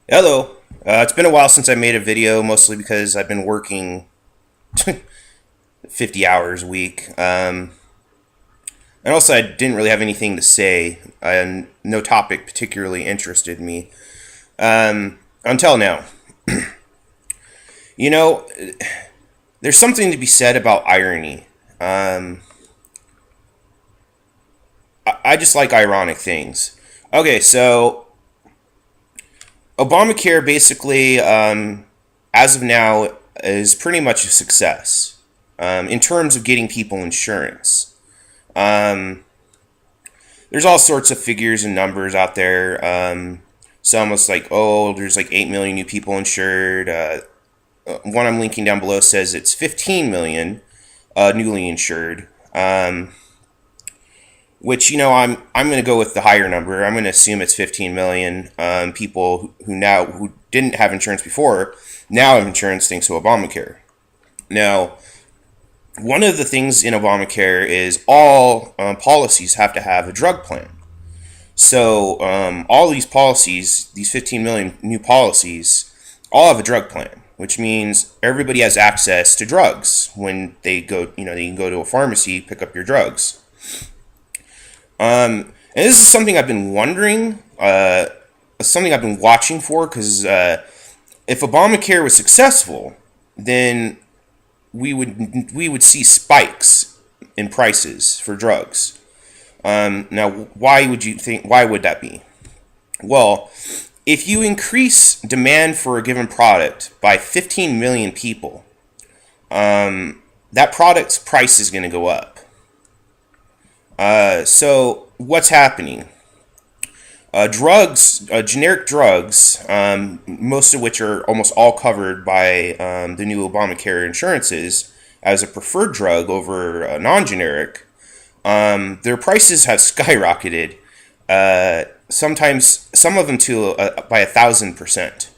Hello. It's been a while since I made a video, mostly because I've been working 50 hours a week. And also, I didn't really have anything to say, and no topic particularly interested me until now. You know, there's something to be said about irony. I just like ironic things. Okay, so Obamacare basically, as of now, is pretty much a success in terms of getting people insurance. Um, there's all sorts of figures and numbers out there. Some was like, oh, there's like 8 million new people insured. One I'm linking down below says it's 15 million newly insured. Which I'm going to go with the higher number. I'm going to assume it's 15 million people who didn't have insurance before now have insurance thanks to Obamacare. Now, one of the things in Obamacare is all policies have to have a drug plan. So all these policies, these 15 million new policies, all have a drug plan, which means everybody has access to drugs when they go. They can go to a pharmacy, pick up your drugs. And this is something I've been wondering, something I've been watching for, because if Obamacare was successful, then we would see spikes in prices for drugs. Now, why would you think? Why would that be? Well, if you increase demand for a given product by 15 million people, that product's price is going to go up. So what's happening? Generic drugs, most of which are almost all covered by the new Obamacare insurances as a preferred drug over non-generic, their prices have skyrocketed. Sometimes some of them to by 1,000%.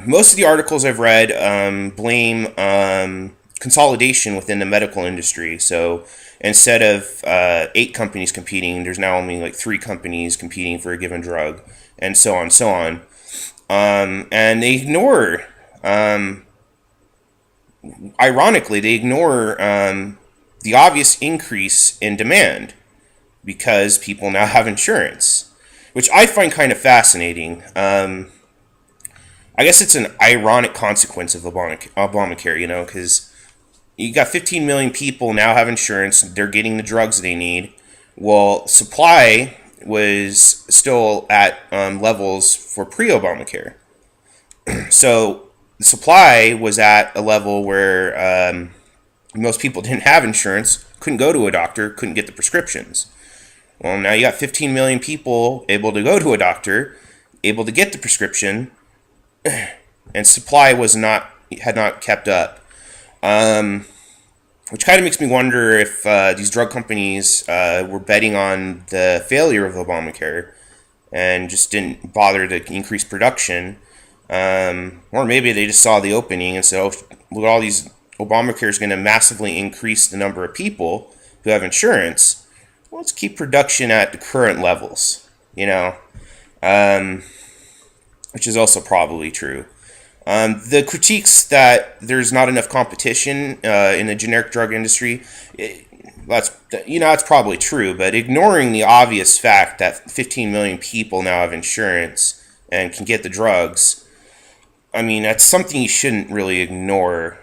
Most of the articles I've read blame consolidation within the medical industry. So instead of 8 companies competing, there's now only like 3 companies competing for a given drug, and so on, so on. And they ignore, ironically, the obvious increase in demand because people now have insurance, which I find kind of fascinating. I guess it's an ironic consequence of Obamacare, because you got 15 million people now have insurance. They're getting the drugs they need. Well, supply was still at levels for pre-Obamacare. So the supply was at a level where most people didn't have insurance, couldn't go to a doctor, couldn't get the prescriptions. Well, now you got 15 million people able to go to a doctor, able to get the prescription, and supply had not kept up. Which kind of makes me wonder if these drug companies were betting on the failure of Obamacare and just didn't bother to increase production. Or maybe they just saw the opening and said, oh, look, all these Obamacare is going to massively increase the number of people who have insurance. Well, let's keep production at the current levels, which is also probably true. The critiques that there's not enough competition in the generic drug industry, that's probably true. But ignoring the obvious fact that 15 million people now have insurance and can get the drugs, that's something you shouldn't really ignore.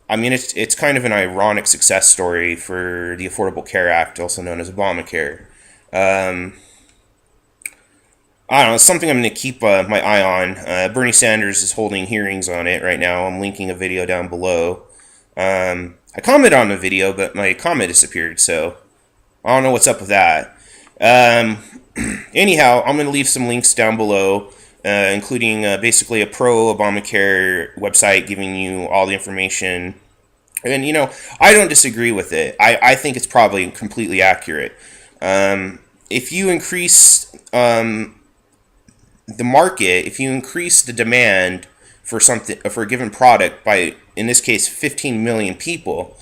It's kind of an ironic success story for the Affordable Care Act, also known as Obamacare. I don't know. It's something I'm going to keep my eye on. Bernie Sanders is holding hearings on it right now. I'm linking a video down below. I commented on the video, but my comment disappeared, so I don't know what's up with that. Anyhow, I'm going to leave some links down below, including basically a pro-Obamacare website giving you all the information. And, I don't disagree with it. I think it's probably completely accurate. If you increase the market, if you increase the demand for a given product by, in this case, 15 million people,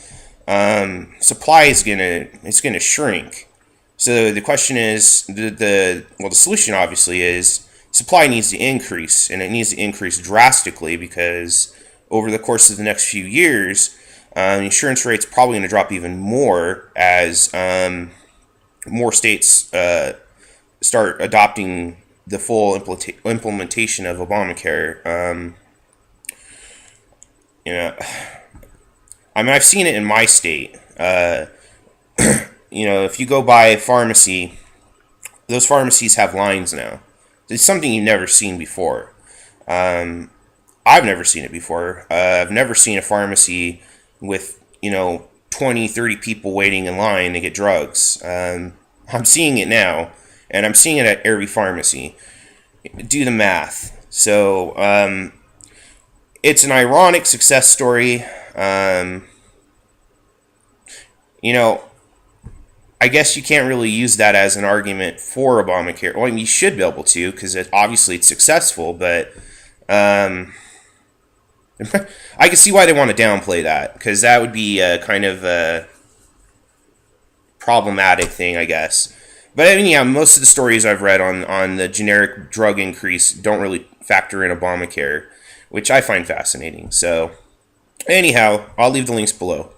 supply is gonna shrink. So the question is, the solution obviously is supply needs to increase, and it needs to increase drastically because over the course of the next few years, insurance rates probably going to drop even more as more states start adopting the full implementation of Obamacare. You know, I mean, I've seen it in my state. If you go by a pharmacy, those pharmacies have lines now. It's something you've never seen before. I've never seen it before. I've never seen a pharmacy with, 20, 30 people waiting in line to get drugs. I'm seeing it now, and I'm seeing it at every pharmacy. Do the math. So, it's an ironic success story. I guess you can't really use that as an argument for Obamacare. Well, I mean, you should be able to, because obviously it's successful, but I can see why they want to downplay that, because that would be a kind of a problematic thing, I guess. But I mean, yeah, most of the stories I've read on the generic drug increase don't really factor in Obamacare, which I find fascinating. So, anyhow, I'll leave the links below.